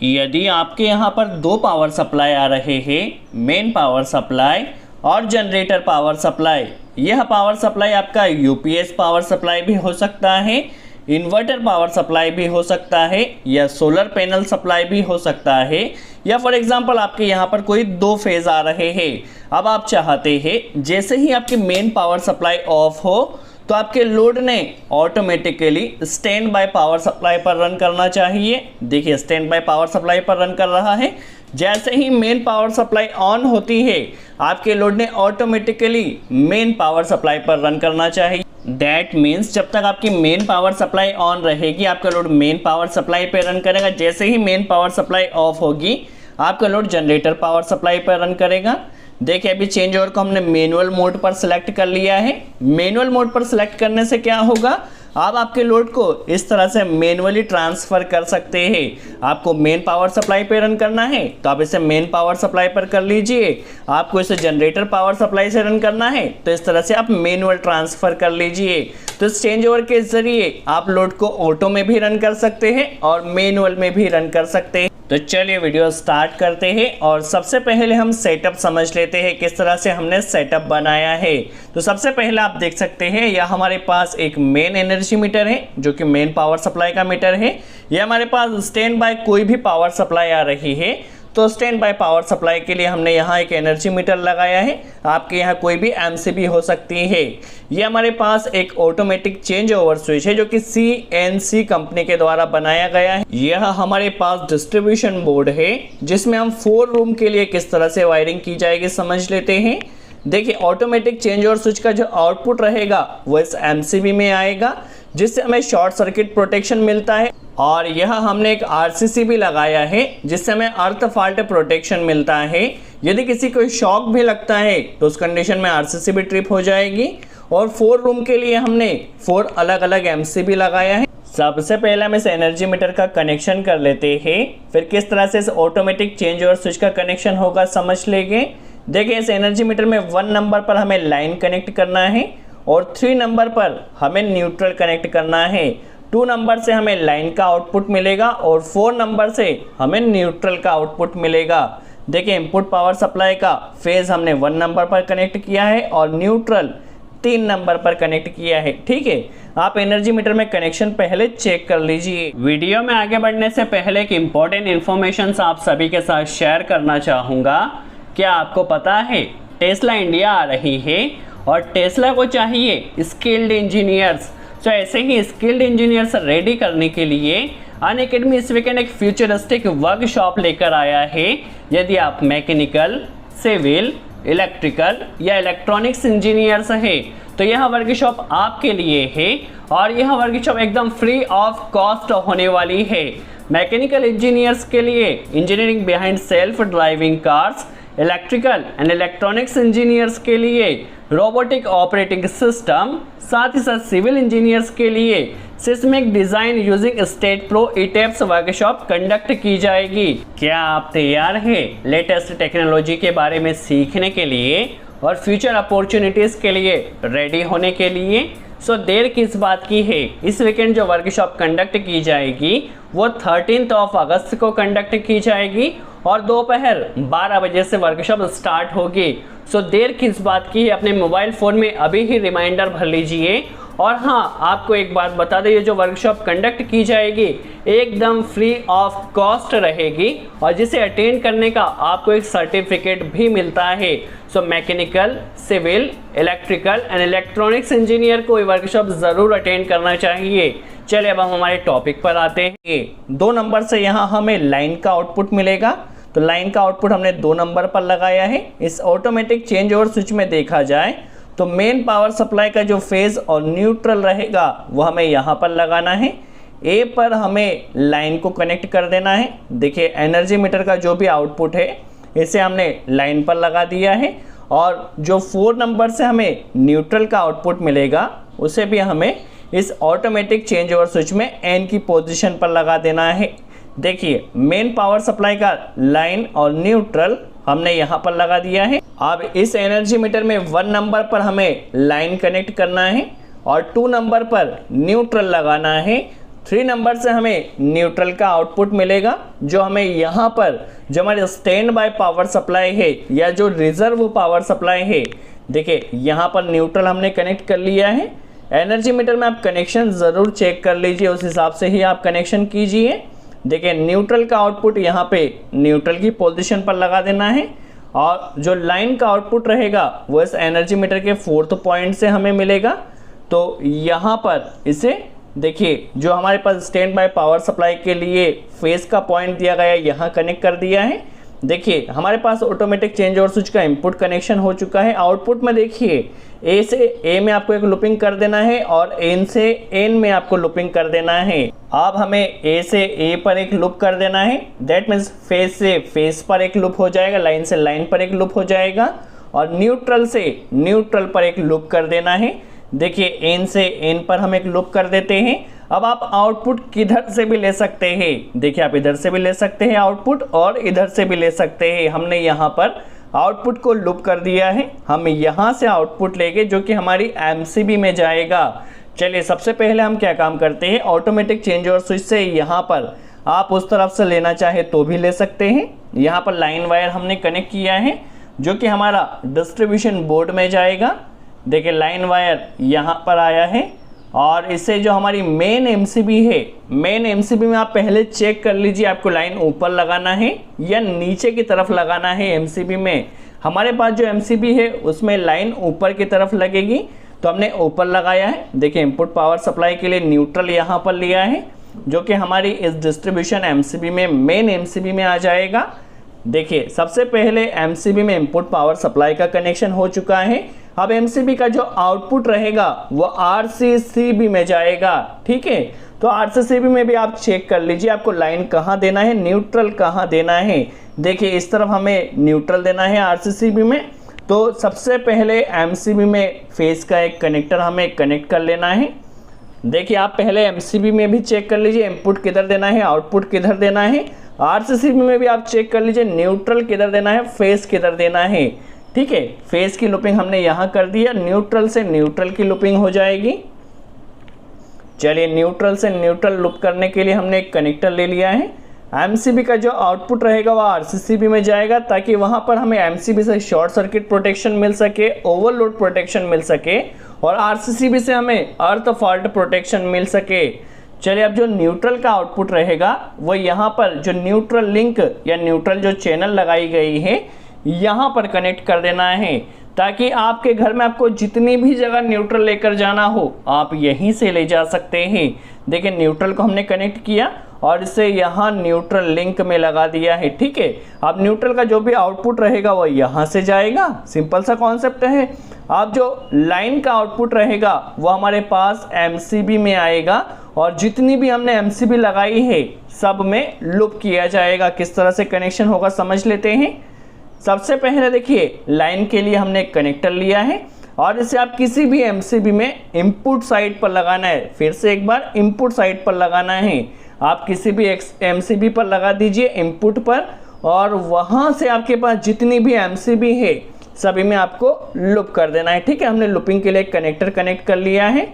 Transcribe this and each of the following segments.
यदि आपके यहाँ पर दो पावर सप्लाई आ रहे हैं, मेन पावर सप्लाई और जनरेटर पावर सप्लाई, यह पावर सप्लाई आपका यूपीएस पावर सप्लाई भी हो सकता है, इन्वर्टर पावर सप्लाई भी हो सकता है, या सोलर पैनल सप्लाई भी हो सकता है, या फॉर एग्जांपल आपके यहाँ पर कोई दो फेज़ आ रहे हैं। अब आप चाहते हैं जैसे ही आपकी मेन पावर सप्लाई ऑफ हो तो आपके लोड ने automatically stand by power supply पर रन करना चाहिए। देखिए स्टैंड बाय पावर सप्लाई पर रन कर रहा है। जैसे ही मेन पावर सप्लाई ऑन होती है आपके लोड ने ऑटोमेटिकली मेन पावर सप्लाई पर रन करना चाहिए। दैट मीन्स जब तक आपकी मेन पावर सप्लाई ऑन रहेगी आपका लोड मेन पावर सप्लाई पर रन करेगा। जैसे ही मेन पावर सप्लाई ऑफ होगी आपका लोड जनरेटर पावर सप्लाई पर रन करेगा। देखिए अभी चेंज ओवर को हमने मैनुअल मोड पर सिलेक्ट कर लिया है। मैनुअल मोड पर सिलेक्ट करने से क्या होगा, आप आपके लोड को इस तरह से मैनुअली ट्रांसफ़र कर सकते हैं। आपको मेन पावर सप्लाई पे रन करना है तो आप इसे मेन पावर सप्लाई पर कर लीजिए। आपको इसे जनरेटर पावर सप्लाई से रन करना है तो इस तरह से आप मैनुअल ट्रांसफ़र कर लीजिए। तो इस चेंज ओवर के ज़रिए आप लोड को ऑटो में भी रन कर सकते हैं और मैनुअल में भी रन कर सकते हैं। तो चलिए वीडियो स्टार्ट करते हैं और सबसे पहले हम सेटअप समझ लेते हैं किस तरह से हमने सेटअप बनाया है। तो सबसे पहले आप देख सकते हैं यह हमारे पास एक मेन एनर्जी मीटर है जो कि मेन पावर सप्लाई का मीटर है। यह हमारे पास स्टैंड बाय कोई भी पावर सप्लाई आ रही है तो स्टैंड बाय पावर सप्लाई के लिए हमने यहाँ एक एनर्जी मीटर लगाया है। आपके यहाँ कोई भी एमसीबी हो सकती है। ये हमारे पास एक ऑटोमेटिक चेंज ओवर स्विच है जो कि CNC कंपनी के द्वारा बनाया गया है। यह हमारे पास डिस्ट्रीब्यूशन बोर्ड है जिसमें हम 4 रूम के लिए किस तरह से वायरिंग की जाएगी समझ लेते हैं। देखिए ऑटोमेटिक चेंज ओवर स्विच का जो आउटपुट रहेगा वो इस एमसीबी में आएगा जिससे हमें शॉर्ट सर्किट प्रोटेक्शन मिलता है। और यह हमने एक RCC भी लगाया है जिससे हमें अर्थ फॉल्ट प्रोटेक्शन मिलता है। यदि किसी को शॉक भी लगता है तो उस कंडीशन में RCC भी ट्रिप हो जाएगी। और 4 रूम के लिए हमने 4 अलग अलग MCB लगाया है। सबसे पहले हम इस एनर्जी मीटर का कनेक्शन कर लेते हैं, फिर किस तरह से इस ऑटोमेटिक चेंज ओवर स्विच का कनेक्शन होगा समझ लेंगे। देखिए इस एनर्जी मीटर में 1 नंबर पर हमें लाइन कनेक्ट करना है और 3 नंबर पर हमें न्यूट्रल कनेक्ट करना है। 2 नंबर से हमें लाइन का आउटपुट मिलेगा और 4 नंबर से हमें न्यूट्रल का आउटपुट मिलेगा। देखिए इनपुट पावर सप्लाई का फेज़ हमने 1 नंबर पर कनेक्ट किया है और न्यूट्रल 3 नंबर पर कनेक्ट किया है। ठीक है, आप एनर्जी मीटर में कनेक्शन पहले चेक कर लीजिए। वीडियो में आगे बढ़ने से पहले एक इम्पॉर्टेंट इन्फॉर्मेशन आप सभी के साथ शेयर करना चाहूँगा। क्या आपको पता है टेस्ला इंडिया आ रही है और टेस्ला को चाहिए स्किल्ड इंजीनियर्स। तो ऐसे ही स्किल्ड इंजीनियर्स रेडी करने के लिए अनअकैडमी इस वीकेंड एक फ्यूचरिस्टिक वर्कशॉप लेकर आया है। यदि आप मैकेनिकल, सिविल, इलेक्ट्रिकल या इलेक्ट्रॉनिक्स इंजीनियर्स है तो यह वर्कशॉप आपके लिए है और यह वर्कशॉप एकदम फ्री ऑफ कॉस्ट होने वाली है। मैकेनिकल इंजीनियर्स के लिए engineering behind self driving cars, electrical and electronics engineers के लिए रोबोटिक ऑपरेटिंग सिस्टम, साथ ही साथ सिविल इंजीनियर्स के लिए seismic design using STAAD Pro ETABS workshop conduct की जाएगी। क्या आप तैयार हैं लेटेस्ट टेक्नोलॉजी के बारे में सीखने के लिए और फ्यूचर अपॉर्चुनिटीज़ के लिए रेडी होने के लिए? सो देर किस बात की है। इस वीकेंड जो वर्कशॉप कंडक्ट की जाएगी वो 13 अगस्त को कंडक्ट की जाएगी और दोपहर 12 बजे से वर्कशॉप स्टार्ट होगी। सो देर किस बात की है, अपने मोबाइल फ़ोन में अभी ही रिमाइंडर भर लीजिए। और हाँ, आपको एक बात बता दें, ये जो वर्कशॉप कंडक्ट की जाएगी एकदम फ्री ऑफ कॉस्ट रहेगी और जिसे अटेंड करने का आपको एक सर्टिफिकेट भी मिलता है। So mechanical, civil, electrical and electronics engineer को ये वर्कशॉप ज़रूर अटेंड करना चाहिए। चलिए अब हम हमारे टॉपिक पर आते हैं। 2 नंबर से यहाँ हमें लाइन का आउटपुट मिलेगा तो लाइन का आउटपुट हमने 2 नंबर पर लगाया है। इस ऑटोमेटिक चेंज ओवर स्विच में देखा जाए तो मेन पावर सप्लाई का जो फेज़ और न्यूट्रल रहेगा वो हमें यहाँ पर लगाना है। ए पर हमें लाइन को कनेक्ट कर देना है। देखिए एनर्जी मीटर का जो भी आउटपुट है इसे हमने लाइन पर लगा दिया है और जो 4 नंबर से हमें न्यूट्रल का आउटपुट मिलेगा उसे भी हमें इस ऑटोमेटिक चेंज ओवर स्विच में एन की पोजीशन पर लगा देना है। देखिए मेन पावर सप्लाई का लाइन और न्यूट्रल हमने यहाँ पर लगा दिया है। अब इस एनर्जी मीटर में 1 नंबर पर हमें लाइन कनेक्ट करना है और 2 नंबर पर न्यूट्रल लगाना है। 3 नंबर से हमें न्यूट्रल का आउटपुट मिलेगा, जो हमें यहाँ पर जो हमारे स्टैंड बाय पावर सप्लाई है या जो रिजर्व पावर सप्लाई है, देखिए यहाँ पर न्यूट्रल हमने कनेक्ट कर लिया है। एनर्जी मीटर में आप कनेक्शन ज़रूर चेक कर लीजिए, उस हिसाब से ही आप कनेक्शन कीजिए। देखिए न्यूट्रल का आउटपुट यहाँ पे न्यूट्रल की पोजीशन पर लगा देना है और जो लाइन का आउटपुट रहेगा वो इस एनर्जी मीटर के 4th पॉइंट से हमें मिलेगा। तो यहाँ पर इसे देखिए जो हमारे पास स्टैंड बाय पावर सप्लाई के लिए फेस का पॉइंट दिया गया है, यहाँ कनेक्ट कर दिया है। देखिए हमारे पास ऑटोमेटिक चेंज ओवर स्विच का इनपुट कनेक्शन हो चुका है। आउटपुट में देखिए ए से ए में आपको एक लूपिंग कर देना है और एन से एन में आपको लूपिंग कर देना है। अब हमें ए से ए पर एक लूप कर देना है, दैट मीन्स फेस से फेस पर एक लूप हो जाएगा, लाइन से लाइन पर एक लूप हो जाएगा और न्यूट्रल से न्यूट्रल पर एक लूप कर देना है। देखिए एन से एन पर हम एक लूप कर देते हैं। अब आप आउटपुट किधर से भी ले सकते हैं, देखिए आप इधर से भी ले सकते हैं आउटपुट और इधर से भी ले सकते हैं। हमने यहाँ पर आउटपुट को लूप कर दिया है, हम यहाँ से आउटपुट लेंगे जो कि हमारी एमसीबी में जाएगा। चलिए सबसे पहले हम क्या काम करते हैं, ऑटोमेटिक चेंज ओवर स्विच से यहाँ पर आप उस तरफ से लेना चाहे तो भी ले सकते हैं। यहाँ पर लाइन वायर हमने कनेक्ट किया है जो कि हमारा डिस्ट्रीब्यूशन बोर्ड में जाएगा। देखिए लाइन वायर यहाँ पर आया है और इससे जो हमारी मेन एमसीबी है, मेन एमसीबी में आप पहले चेक कर लीजिए आपको लाइन ऊपर लगाना है या नीचे की तरफ लगाना है। एमसीबी में हमारे पास जो एमसीबी है उसमें लाइन ऊपर की तरफ लगेगी, तो हमने ऊपर लगाया है। देखिए इनपुट पावर सप्लाई के लिए न्यूट्रल यहाँ पर लिया है जो कि हमारी इस डिस्ट्रीब्यूशन एमसीबी में मेन एमसीबी में आ जाएगा। देखिए सबसे पहले एमसीबी में इनपुट पावर सप्लाई का कनेक्शन हो चुका है। अब एमसीबी का जो आउटपुट रहेगा वो आरसीसीबी में जाएगा, ठीक है। तो आरसीसीबी में भी आप चेक कर लीजिए आपको लाइन कहाँ देना है, न्यूट्रल कहाँ देना है। देखिए इस तरफ हमें न्यूट्रल देना है आरसीसीबी में, तो सबसे पहले एमसीबी में फेस का एक कनेक्टर हमें कनेक्ट कर लेना है। देखिए आप पहले एमसीबी में भी चेक कर लीजिए इनपुट किधर देना है, आउटपुट किधर देना है। आरसीसीबी में भी आप चेक कर लीजिए न्यूट्रल किधर देना है, फेस किधर देना है, ठीक है। फेस की लूपिंग हमने यहाँ कर दिया, न्यूट्रल से न्यूट्रल की लूपिंग हो जाएगी। चलिए न्यूट्रल से न्यूट्रल लूप करने के लिए हमने एक कनेक्टर ले लिया है। एमसीबी का जो आउटपुट रहेगा वो आरसीसीबी में जाएगा ताकि वहाँ पर हमें एमसीबी से शॉर्ट सर्किट प्रोटेक्शन मिल सके, ओवरलोड प्रोटेक्शन मिल सके और आरसीसीबी से हमें अर्थ फॉल्ट प्रोटेक्शन मिल सके। चलिए अब जो न्यूट्रल का आउटपुट रहेगा वो यहाँ पर जो न्यूट्रल लिंक या न्यूट्रल जो चैनल लगाई गई है यहाँ पर कनेक्ट कर देना है ताकि आपके घर में आपको जितनी भी जगह न्यूट्रल लेकर जाना हो आप यहीं से ले जा सकते हैं। देखिए न्यूट्रल को हमने कनेक्ट किया और इसे यहाँ न्यूट्रल लिंक में लगा दिया है, ठीक है। अब न्यूट्रल का जो भी आउटपुट रहेगा वो यहाँ से जाएगा, सिंपल सा कॉन्सेप्ट है। अब जो लाइन का आउटपुट रहेगा वो हमारे पास एमसीबी में आएगा और जितनी भी हमने एमसीबी लगाई है सब में लूप किया जाएगा। किस तरह से कनेक्शन होगा समझ लेते हैं। सबसे पहले देखिए लाइन के लिए हमने एक कनेक्टर लिया है और इसे आप किसी भी एमसीबी में इनपुट साइड पर लगाना है। फिर से एक बार इनपुट साइड पर लगाना है, आप किसी भी एमसीबी पर लगा दीजिए इनपुट पर और वहाँ से आपके पास जितनी भी एमसीबी है सभी में आपको लूप कर देना है, ठीक है। हमने लूपिंग के लिए एक कनेक्टर कनेक्ट कर लिया है।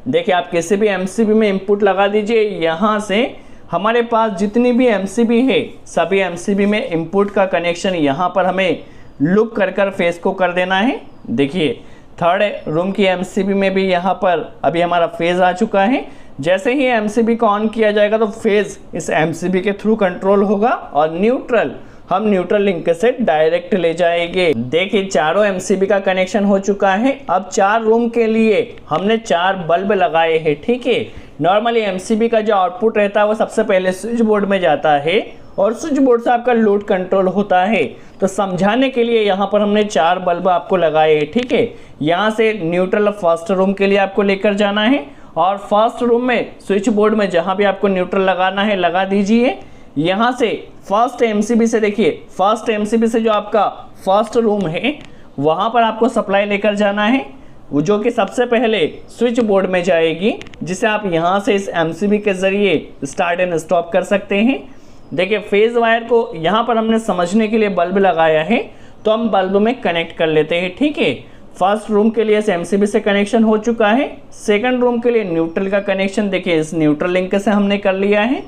देखिए आप किसी भी एमसीबी में इनपुट लगा दीजिए, यहाँ से हमारे पास जितनी भी एमसीबी है सभी एमसीबी में इनपुट का कनेक्शन यहाँ पर हमें लूप कर कर फेस को कर देना है। देखिए थर्ड रूम की एमसीबी में भी यहाँ पर अभी हमारा फेज आ चुका है। जैसे ही एमसीबी को ऑन किया जाएगा तो फेज इस एमसीबी के थ्रू कंट्रोल होगा और न्यूट्रल हम न्यूट्रल लिंक से डायरेक्ट ले जाएंगे। देखिए चारों एमसीबी का कनेक्शन हो चुका है। अब 4 रूम के लिए हमने 4 बल्ब लगाए हैं, ठीक है। नॉर्मली एमसीबी का जो आउटपुट रहता है वो सबसे पहले स्विच बोर्ड में जाता है और स्विच बोर्ड से आपका लोड कंट्रोल होता है। तो समझाने के लिए यहाँ पर हमने 4 बल्ब आपको लगाए हैं, ठीक है। यहाँ से न्यूट्रल फर्स्ट रूम के लिए आपको लेकर जाना है और फर्स्ट रूम में स्विच बोर्ड में जहाँ भी आपको न्यूट्रल लगाना है लगा दीजिए। यहाँ से फर्स्ट एमसीबी से देखिए फर्स्ट एमसीबी से जो आपका फर्स्ट रूम है वहाँ पर आपको सप्लाई लेकर जाना है, वो जो कि सबसे पहले स्विच बोर्ड में जाएगी, जिसे आप यहाँ से इस एमसीबी के ज़रिए स्टार्ट एंड स्टॉप कर सकते हैं। देखिए फेज वायर को यहाँ पर हमने समझने के लिए बल्ब लगाया है तो हम बल्ब में कनेक्ट कर लेते हैं, ठीक है। फर्स्ट रूम के लिए एमसीबी से कनेक्शन हो चुका है। सेकंड रूम के लिए न्यूट्रल का कनेक्शन देखिए इस न्यूट्रल लिंक से हमने कर लिया है,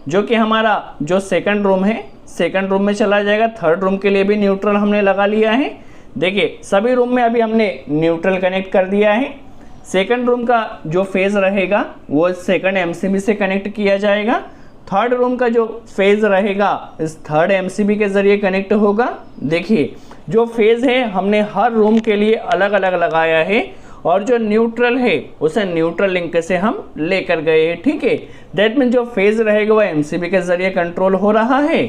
जो कि हमारा जो सेकंड रूम है सेकंड रूम में चला जाएगा। थर्ड रूम के लिए भी न्यूट्रल हमने लगा लिया है। देखिए सभी रूम में अभी हमने न्यूट्रल कनेक्ट कर दिया है। सेकंड रूम का जो फेज़ रहेगा वो सेकंड एमसीबी से कनेक्ट किया जाएगा। थर्ड रूम का जो फेज़ रहेगा इस थर्ड एमसीबी के ज़रिए कनेक्ट होगा। देखिए जो फेज़ है हमने हर रूम के लिए अलग अलग लगाया है और जो न्यूट्रल है उसे न्यूट्रल लिंक से हम लेकर गए हैं, ठीक है। दैट मीन जो फेज़ रहेगा वो एमसीबी के ज़रिए कंट्रोल हो रहा है।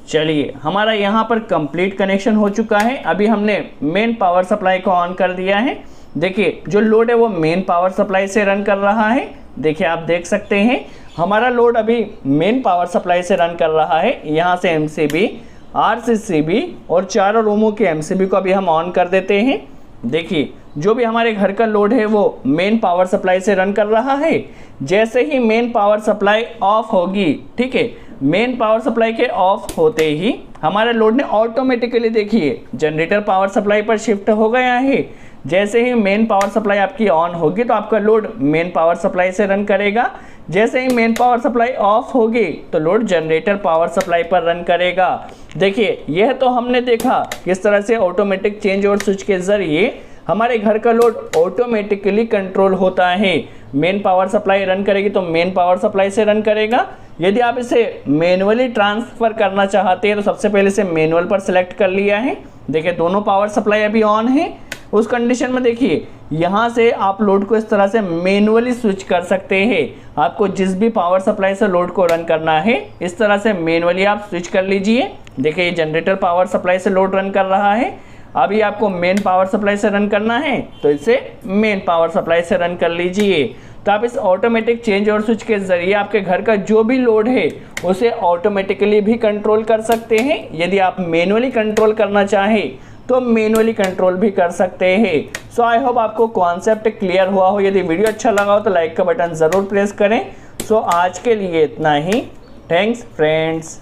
चलिए हमारा यहाँ पर कंप्लीट कनेक्शन हो चुका है। अभी हमने मेन पावर सप्लाई को ऑन कर दिया है। देखिए जो लोड है वो मेन पावर सप्लाई से रन कर रहा है। देखिए आप देख सकते हैं हमारा लोड अभी मेन पावर सप्लाई से रन कर रहा है। यहाँ से एमसीबी, आरसीसीबी और चारों रूमों के एमसीबी को अभी हम ऑन कर देते हैं। देखिए जो भी हमारे घर का लोड है वो मेन पावर सप्लाई से रन कर रहा है। जैसे ही मेन पावर सप्लाई ऑफ होगी, ठीक है, मेन पावर सप्लाई के ऑफ होते ही हमारे लोड ने ऑटोमेटिकली देखिए जनरेटर पावर सप्लाई पर शिफ्ट हो गया है। जैसे ही मेन पावर सप्लाई आपकी ऑन होगी तो आपका लोड मेन पावर सप्लाई से रन करेगा। जैसे ही मेन पावर सप्लाई ऑफ होगी तो लोड जनरेटर पावर सप्लाई पर रन करेगा। देखिए यह तो हमने देखा किस तरह से ऑटोमेटिक चेंज ओवर स्विच के ज़रिए हमारे घर का लोड ऑटोमेटिकली कंट्रोल होता है। मेन पावर सप्लाई रन करेगी तो मेन पावर सप्लाई से रन करेगा। यदि आप इसे मैनुअली ट्रांसफ़र करना चाहते हैं तो सबसे पहले इसे मैनुअल पर सिलेक्ट कर लिया है। देखिए दोनों पावर सप्लाई अभी ऑन है। उस कंडीशन में देखिए यहाँ से आप लोड को इस तरह से मैनुअली स्विच कर सकते हैं। आपको जिस भी पावर सप्लाई से लोड को रन करना है इस तरह से मैनुअली आप स्विच कर लीजिए। देखिए ये जनरेटर पावर सप्लाई से लोड रन कर रहा है। अभी आपको मेन पावर सप्लाई से रन करना है तो इसे मेन पावर सप्लाई से रन कर लीजिए। तो आप इस ऑटोमेटिक चेंज और स्विच के ज़रिए आपके घर का जो भी लोड है उसे ऑटोमेटिकली भी कंट्रोल कर सकते हैं। यदि आप मैनुअली कंट्रोल करना चाहें तो मैनुअली कंट्रोल भी कर सकते हैं। सो आई होप आपको कॉन्सेप्ट क्लियर हुआ हो। यदि वीडियो अच्छा लगा हो तो लाइक का बटन ज़रूर प्रेस करें। सो आज के लिए इतना ही। Thanks friends.